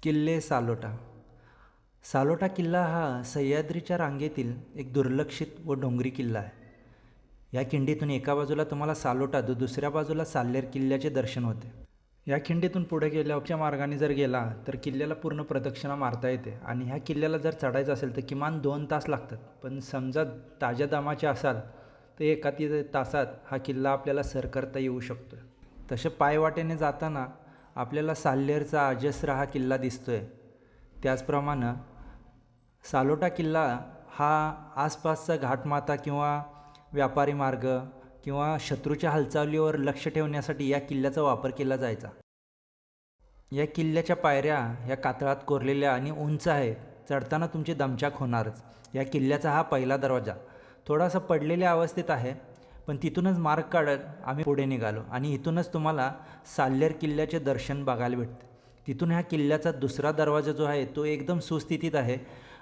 किल्ले सालोटा. सालोटा किल्ला हा सह्याद्रीच्या रांगेतील एक दुर्लक्षित व डोंगरी किल्ला आहे. या खिंडीतून एका बाजूला तुम्हाला सालोटा तर दुसऱ्या बाजूला साल्हेर किल्ल्याचे दर्शन होते. या खिंडीतून पुढे गेल्याच्या मार्गाने जर गेला तर किल्ल्याला पूर्ण प्रदक्षिणा मारता येते आणि ह्या किल्ल्याला जर चढायचं असेल तर किमान 2 तास लागतात. पण समजा ताज्या दमाचे असाल तर एका तासात हा किल्ला आपल्याला सर करता येऊ शकतो. तसे पायवाटेने जाताना आपल्याला साल्हेरचा अजस्र हा किल्ला दिसतोय. त्याचप्रमाणे सालोटा किल्ला हा आसपासचा घाटमाता किंवा व्यापारी मार्ग किंवा शत्रूच्या हालचालीवर लक्ष ठेवण्यासाठी या किल्ल्याचा वापर केला जायचा. या किल्ल्याच्या पायऱ्या या कातळात कोरलेल्या आणि उंच आहेत. चढताना तुमची दमछाक होणारच. या किल्ल्याचा हा पहिला दरवाजा थोडासा पडलेल्या अवस्थेत आहे, पण तिथूनच मार्ग काढत आम्ही पुढे निघालो आणि इथूनच तुम्हाला साल्हेर किल्ल्याचे दर्शन बघायला भेटते. तिथून ह्या किल्ल्याचा दुसरा दरवाजा जो आहे तो एकदम सुस्थितीत आहे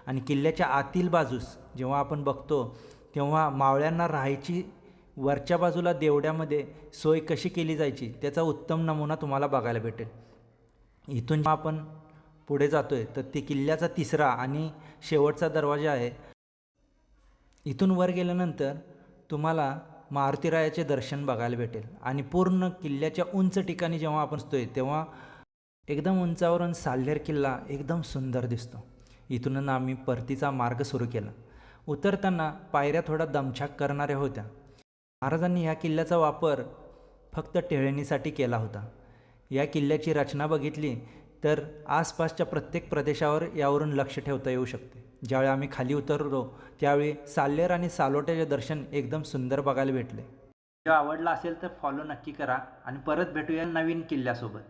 आणि किल्ल्याच्या आतील बाजूस जेव्हा आपण बघतो तेव्हा मावळ्यांना राहायची वरच्या बाजूला देवड्यामध्ये सोय कशी केली जायची त्याचा उत्तम नमुना तुम्हाला बघायला भेटेल. इथून जेव्हा आपण पुढे जातो आहे तर ते किल्ल्याचा तिसरा आणि शेवटचा दरवाजा आहे. इथून वर गेल्यानंतर तुम्हाला मारुतीरायाचे दर्शन बघायला भेटेल आणि पूर्ण किल्ल्याच्या उंच ठिकाणी जेव्हा आपण असतोय तेव्हा एकदम उंचावरून साल्हेर किल्ला एकदम सुंदर दिसतो. इथून आम्ही परतीचा मार्ग सुरू केला. उतरताना पायऱ्या थोडा दमछाक करणाऱ्या होत्या. महाराजांनी ह्या किल्ल्याचा वापर फक्त टेहळणीसाठी केला होता. या किल्ल्याची रचना बघितली तर आसपासच्या प्रत्येक प्रदेशावर यावरून लक्ष ठेवता येऊ शकते. ज्यावेळी आम्ही खाली उतरलो त्यावेळी साल्हेर आणि सालोट्याचे दर्शन एकदम सुंदर बघायला भेटले. व्हिडिओ आवडला असेल तर फॉलो नक्की करा आणि परत भेटूया नवीन किल्ल्यासोबत.